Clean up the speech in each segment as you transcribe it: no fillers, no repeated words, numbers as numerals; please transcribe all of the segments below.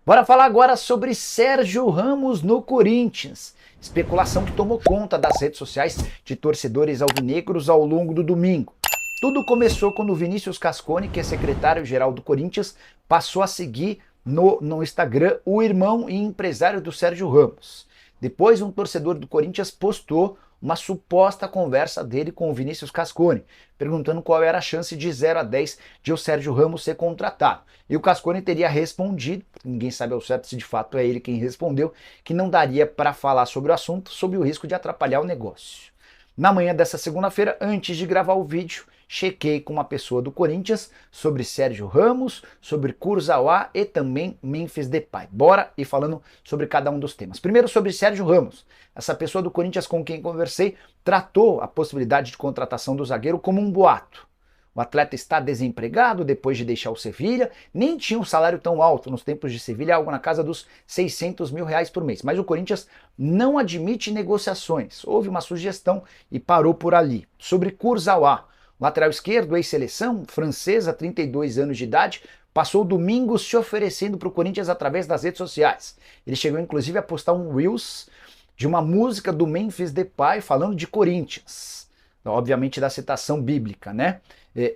Bora falar agora sobre Sérgio Ramos no Corinthians. Especulação que tomou conta das redes sociais de torcedores alvinegros ao longo do domingo. Tudo começou quando o Vinícius Cascone, que é secretário-geral do Corinthians, passou a seguir no Instagram o irmão e empresário do Sérgio Ramos. Depois, um torcedor do Corinthians postou uma suposta conversa dele com o Vinícius Cascone, perguntando qual era a chance de 0 a 10 de o Sérgio Ramos ser contratado. E o Cascone teria respondido, ninguém sabe ao certo se de fato é ele quem respondeu, que não daria para falar sobre o assunto sob o risco de atrapalhar o negócio. Na manhã dessa segunda-feira, antes de gravar o vídeo, chequei com uma pessoa do Corinthians sobre Sérgio Ramos, sobre Kurzawa e também Memphis Depay. Bora ir falando sobre cada um dos temas. Primeiro sobre Sérgio Ramos. Essa pessoa do Corinthians com quem conversei tratou a possibilidade de contratação do zagueiro como um boato. O atleta está desempregado depois de deixar o Sevilha, nem tinha um salário tão alto nos tempos de Sevilha, algo na casa dos 600 mil reais por mês. Mas o Corinthians não admite negociações. Houve uma sugestão e parou por ali. Sobre Kurzawa, lateral esquerdo, ex-seleção, francesa, 32 anos de idade, passou o domingo se oferecendo para o Corinthians através das redes sociais. Ele chegou inclusive a postar um Reels de uma música do Memphis Depay falando de Corinthians. Obviamente da citação bíblica, né?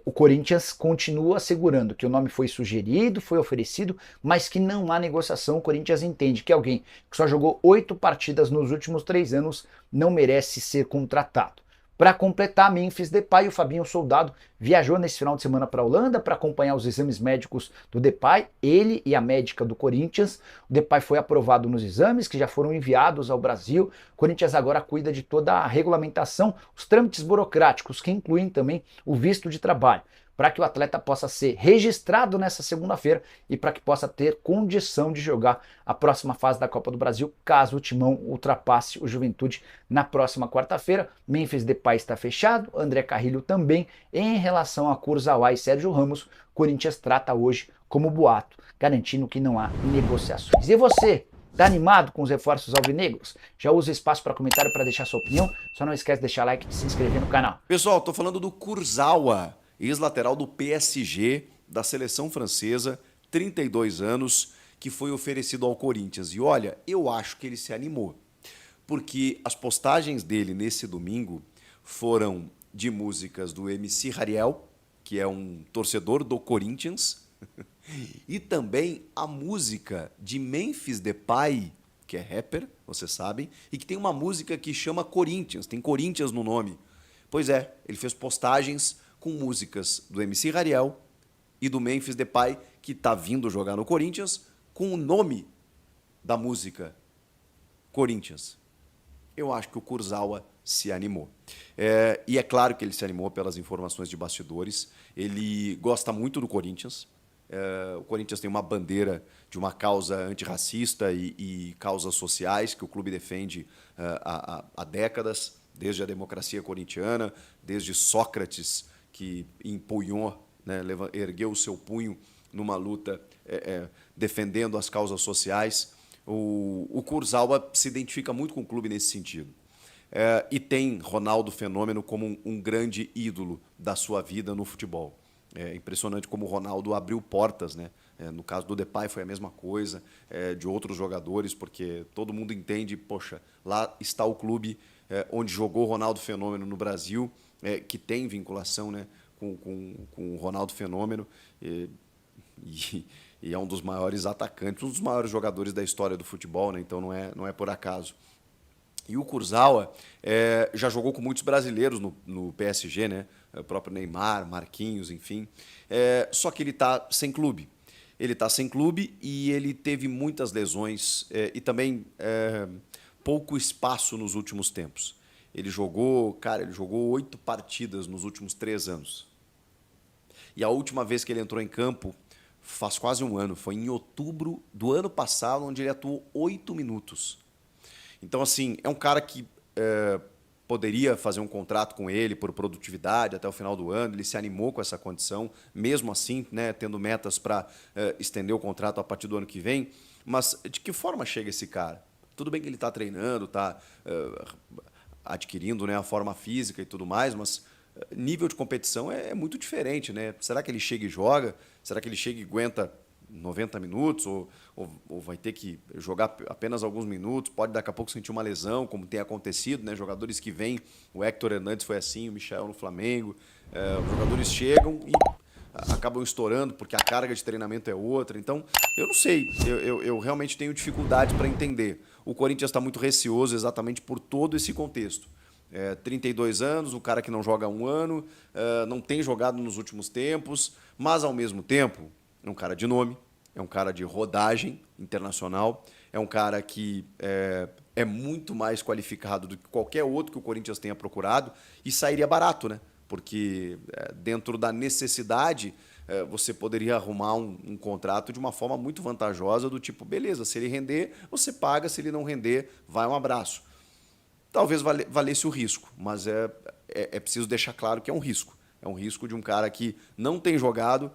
O Corinthians continua assegurando que o nome foi sugerido, foi oferecido, mas que não há negociação. O Corinthians entende que alguém que só jogou 8 partidas nos últimos 3 anos não merece ser contratado. Para completar, Memphis Depay, o Fabinho Soldado viajou nesse final de semana para a Holanda para acompanhar os exames médicos do Depay, ele e a médica do Corinthians. O Depay foi aprovado nos exames que já foram enviados ao Brasil. O Corinthians agora cuida de toda a regulamentação, os trâmites burocráticos, que incluem também o visto de trabalho, para que o atleta possa ser registrado nessa segunda-feira e para que possa ter condição de jogar a próxima fase da Copa do Brasil, caso o Timão ultrapasse o Juventude na próxima quarta-feira. Memphis Depay está fechado, André Carrilho também. Em relação a Kurzawa e Sérgio Ramos, Corinthians trata hoje como boato, garantindo que não há negociações. E você? Tá animado com os reforços alvinegros? Já usa espaço para comentário para deixar sua opinião. Só não esquece de deixar like e se inscrever no canal. Pessoal, tô falando do Kurzawa, ex-lateral do PSG, da seleção francesa, 32 anos, que foi oferecido ao Corinthians. E olha, eu acho que ele se animou, porque as postagens dele nesse domingo foram de músicas do MC Hariel, que é um torcedor do Corinthians, e também a música de Memphis Depay, que é rapper, vocês sabem, e que tem uma música que chama Corinthians, tem Corinthians no nome. Pois é, ele fez postagens com músicas do MC Hariel e do Memphis Depay, que está vindo jogar no Corinthians, com o nome da música Corinthians. Eu acho que o Kurzawa se animou. E é claro que ele se animou pelas informações de bastidores. Ele gosta muito do Corinthians. O Corinthians tem uma bandeira de uma causa antirracista e causas sociais que o clube defende há décadas, desde a democracia corintiana, desde Sócrates, que empunhou, né, ergueu o seu punho numa luta defendendo as causas sociais. O Kurzawa se identifica muito com o clube nesse sentido. E tem Ronaldo Fenômeno como um grande ídolo da sua vida no futebol. É impressionante como o Ronaldo abriu portas, né? No caso do Depay foi a mesma coisa, de outros jogadores, porque todo mundo entende, poxa, lá está o clube onde jogou Ronaldo Fenômeno no Brasil, que tem vinculação, né, com o Ronaldo Fenômeno, e é um dos maiores atacantes, um dos maiores jogadores da história do futebol, né? Então não é por acaso. E o Kurzawa já jogou com muitos brasileiros no PSG, né? O próprio Neymar, Marquinhos, enfim. Só que ele está sem clube. Ele está sem clube e ele teve muitas lesões e também pouco espaço nos últimos tempos. Ele jogou 8 partidas nos últimos 3 anos. E a última vez que ele entrou em campo faz quase um ano, foi em outubro do ano passado, onde ele atuou 8 minutos. Então, assim, é um cara que poderia fazer um contrato com ele por produtividade até o final do ano. Ele se animou com essa condição, mesmo assim, né, tendo metas para estender o contrato a partir do ano que vem. Mas de que forma chega esse cara? Tudo bem que ele está treinando, está adquirindo, né, a forma física e tudo mais, mas nível de competição é muito diferente, né? Será que ele chega e joga? Será que ele chega e aguenta 90 minutos ou vai ter que jogar apenas alguns minutos, pode daqui a pouco sentir uma lesão, como tem acontecido, né? Jogadores que vêm, o Héctor Hernandes foi assim, o Michel no Flamengo, os jogadores chegam e acabam estourando porque a carga de treinamento é outra. Então, eu não sei, eu realmente tenho dificuldade para entender. O Corinthians está muito receoso exatamente por todo esse contexto. 32 anos, o cara que não joga há um ano, não tem jogado nos últimos tempos, mas ao mesmo tempo é um cara de nome, é um cara de rodagem internacional, é um cara que é muito mais qualificado do que qualquer outro que o Corinthians tenha procurado e sairia barato, né? Porque dentro da necessidade você poderia arrumar um contrato de uma forma muito vantajosa do tipo, beleza, se ele render, você paga, se ele não render, vai um abraço. Talvez valesse o risco, mas é preciso deixar claro que é um risco. É um risco de um cara que não tem jogado,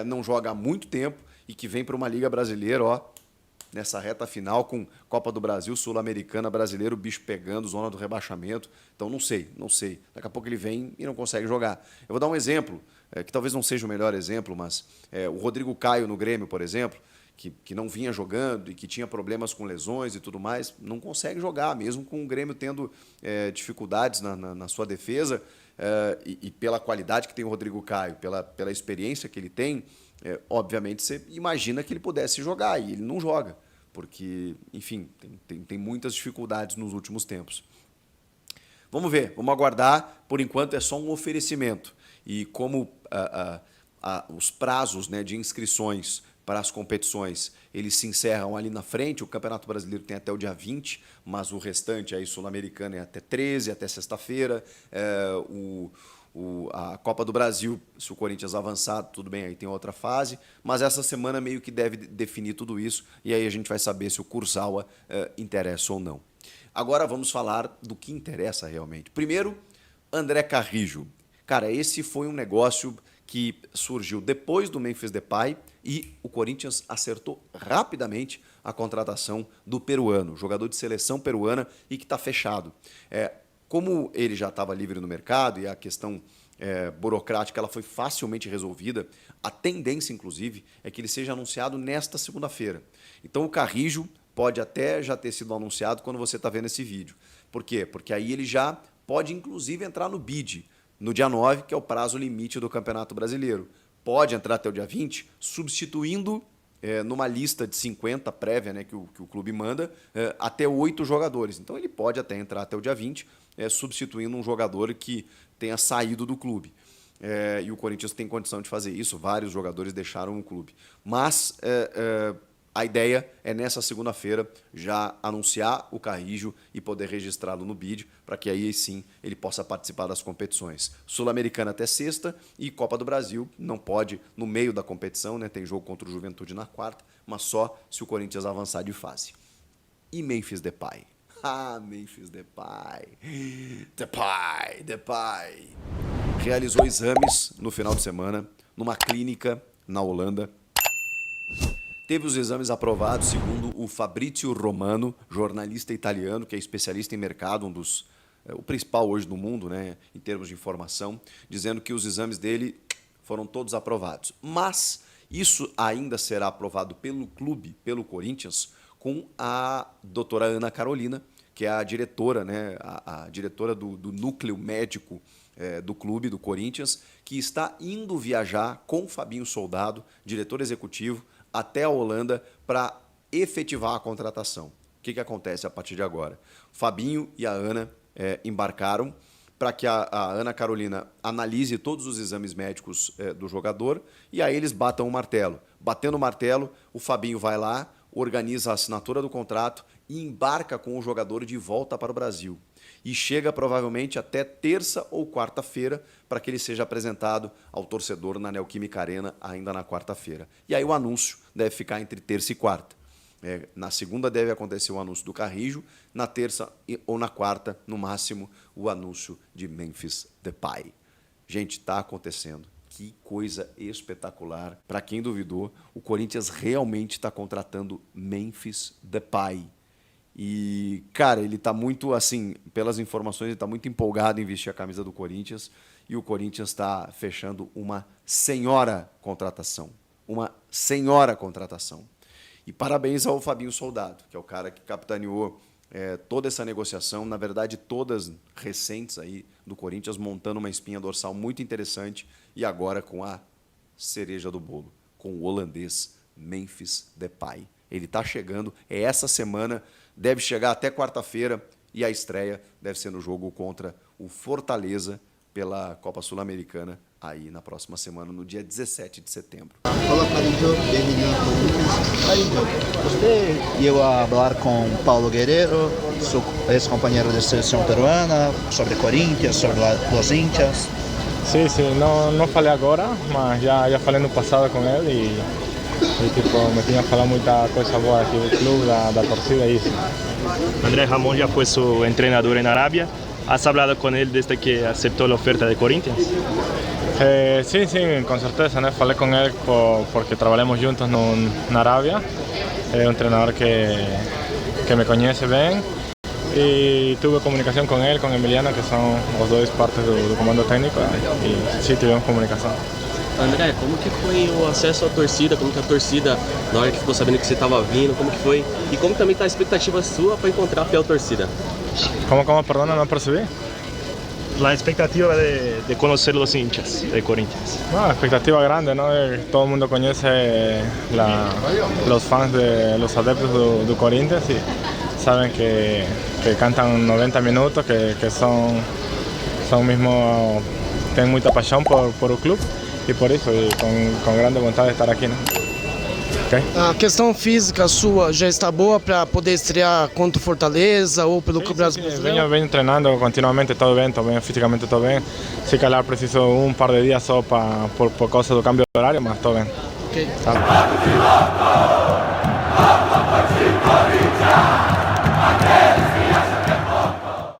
não joga há muito tempo e que vem para uma Liga Brasileira, ó, nessa reta final com Copa do Brasil, Sul-Americana, Brasileiro, o bicho pegando, zona do rebaixamento. Então não sei. Daqui a pouco ele vem e não consegue jogar. Eu vou dar um exemplo, que talvez não seja o melhor exemplo, mas o Rodrigo Caio no Grêmio, por exemplo, que não vinha jogando e que tinha problemas com lesões e tudo mais, não consegue jogar, mesmo com o Grêmio tendo dificuldades na sua defesa e pela qualidade que tem o Rodrigo Caio, pela experiência que ele tem, obviamente você imagina que ele pudesse jogar e ele não joga, porque, enfim, tem muitas dificuldades nos últimos tempos. Vamos ver, vamos aguardar. Por enquanto é só um oferecimento. E como os prazos, né, de inscrições para as competições, eles se encerram ali na frente, o Campeonato Brasileiro tem até o dia 20, mas o restante aí sul-americano é até 13, até sexta-feira. A Copa do Brasil, se o Corinthians avançar, tudo bem, aí tem outra fase, mas essa semana meio que deve definir tudo isso, e aí a gente vai saber se o Kurzawa interessa ou não. Agora vamos falar do que interessa realmente. Primeiro, André Carrijo. Cara, esse foi um negócio que surgiu depois do Memphis Depay e o Corinthians acertou rapidamente a contratação do peruano, jogador de seleção peruana e que está fechado. Como ele já estava livre no mercado e a questão burocrática ela foi facilmente resolvida, a tendência, inclusive, é que ele seja anunciado nesta segunda-feira. Então o Carrijo pode até já ter sido anunciado quando você está vendo esse vídeo. Por quê? Porque aí ele já pode, inclusive, entrar no bid no dia 9, que é o prazo limite do Campeonato Brasileiro. Pode entrar até o dia 20, substituindo numa lista de 50 prévia, né, que o clube manda, até 8 jogadores. Então ele pode até entrar até o dia 20, substituindo um jogador que tenha saído do clube. E o Corinthians tem condição de fazer isso, vários jogadores deixaram o clube. Mas a ideia é nessa segunda-feira já anunciar o Carrijo e poder registrá-lo no BID, para que aí sim ele possa participar das competições. Sul-Americana até sexta e Copa do Brasil não pode no meio da competição, né? Tem jogo contra o Juventude na quarta, mas só se o Corinthians avançar de fase. E Memphis Depay? Memphis Depay. Depay. Realizou exames no final de semana numa clínica na Holanda. Teve os exames aprovados, segundo o Fabrizio Romano, jornalista italiano, que é especialista em mercado, o principal hoje no mundo, né, em termos de informação, dizendo que os exames dele foram todos aprovados. Mas isso ainda será aprovado pelo clube, pelo Corinthians, com a doutora Ana Carolina, que é a diretora, né, a diretora do núcleo médico do clube, do Corinthians, que está indo viajar com o Fabinho Soldado, diretor executivo, até a Holanda para efetivar a contratação. O que acontece a partir de agora? O Fabinho e a Ana embarcaram para que a Ana Carolina analise todos os exames médicos do jogador e aí eles batam o martelo. Batendo o martelo, o Fabinho vai lá, organiza a assinatura do contrato e embarca com o jogador de volta para o Brasil. E chega provavelmente até terça ou quarta-feira para que ele seja apresentado ao torcedor na Neoquímica Arena ainda na quarta-feira. E aí o anúncio deve ficar entre terça e quarta. Na segunda deve acontecer o anúncio do Carrijo, na terça ou na quarta, no máximo, o anúncio de Memphis Depay. Gente, está acontecendo. Que coisa espetacular. Para quem duvidou, o Corinthians realmente está contratando Memphis Depay. E, cara, ele está muito, assim, pelas informações, ele está muito empolgado em vestir a camisa do Corinthians e o Corinthians está fechando uma senhora contratação. uma senhora contratação. E parabéns ao Fabinho Soldado, que é o cara que capitaneou toda essa negociação, na verdade todas recentes aí do Corinthians, montando uma espinha dorsal muito interessante e agora com a cereja do bolo, com o holandês Memphis Depay. Ele está chegando, essa semana, deve chegar até quarta-feira e a estreia deve ser no jogo contra o Fortaleza pela Copa Sul-Americana aí na próxima semana, no dia 17 de setembro. Hola, Parillo, bienvenido a Corinthians. Parillo, usted llegó a hablar con Paulo Guerrero, su ex-compañero de selección peruana, sobre Corinthians, sobre los hinchas. Sí, não falei agora, mas já falei no passado com ele e tipo, me tinha falado muita coisa boa aqui do clube, da torcida e isso. Andrés Ramón ya fue su entrenador en Arabia. ¿Has hablado con él desde que aceptó la oferta de Corinthians? Sim, com certeza, né? Falei com ele porque trabalhamos juntos na Arábia. É um treinador que me conhece bem e tive comunicação com ele, com Emiliano, que são os dois partes do comando técnico e sim, tivemos comunicação. André, como que foi o acesso à torcida, como que a torcida, na hora que ficou sabendo que você estava vindo, como que foi? E como também está a expectativa sua para encontrar a fiel torcida? Como, perdona, não percebi? La expectativa de conocer los hinchas de Corinthians. Una expectativa grande, ¿no? Todo el mundo conoce los fans de los adeptos do Corinthians y saben que cantan 90 minutos, que son mismo, tienen mucha pasión por el club y por eso, y con grande vontade de estar aqui, né? Okay. A questão física sua já está boa para poder estrear contra o Fortaleza ou pelo Campeonato Brasileiro? Venho treinando continuamente, todo bem, fisicamente todo bem. Se calhar preciso par de dias só por causa do cambio de horário, mas estou bem. Ok. Tá.